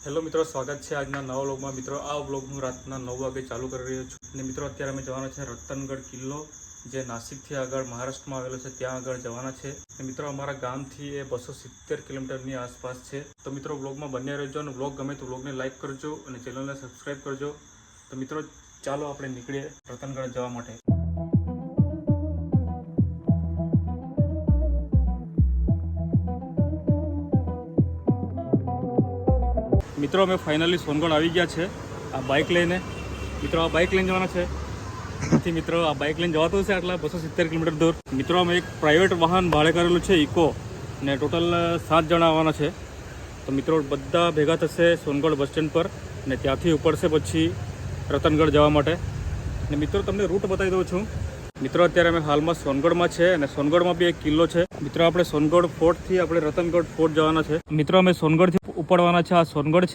Hello મિત્રો, સ્વાગત છે આજના નવા વ્લોગમાં। મિત્રો, આ વ્લોગનું રાતના 9 વાગે ચાલુ કરી રહ્યો છું અને મિત્રો અત્યારે અમે જવાના છે રતનગઢ કિલ્લો, જે નાસિકથી આગળ મહારાષ્ટ્રમાં આવેલો છે, ત્યાં આગળ જવાના છે। અને મિત્રો અમારા ગામથી એ 270 કિલોમીટરની આસપાસ છે। તો મિત્રો વ્લોગમાં બન્યા રહેજો અને વ્લોગ ગમે તો વ્લોગને લાઇક કરજો અને ચેનલને સબસ્ક્રાઈબ કરજો। તો મિત્રો ચાલો આપણે નીકળીએ રતનગઢ જવા માટે। મિત્રો અમે ફાઇનલી સોનગઢ આવી ગયા છે આ બાઇક લઈને। મિત્રો આ બાઇક લઈને જવાના છે નથી મિત્રો, આ બાઇક લઈને જવાતું છે આટલા 270 કિલોમીટર દૂર। મિત્રો અમે એક પ્રાઇવેટ વાહન ભાડે કરેલું છે ઇકો, ને ટોટલ 7 જણા આવવાના છે। તો મિત્રો બધા ભેગા થશે સોનગઢ બસ સ્ટેન્ડ પર ને ત્યાંથી ઉપડશે પછી રતનગઢ જવા માટે। ને મિત્રો તમને રૂટ બતાવી દઉં છું। મિત્રો અત્યારે અમે હાલમાં સોનગઢમાં છે અને સોનગઢમાં બી એક કિલ્લો છે। મિત્રો આપણે સોનગઢ ફોર્ટથી આપણે રતનગઢ ફોર્ટ જવાના છે। મિત્રો અમે સોનગઢથી ઉપડવાના છે। આ સોનગઢ છે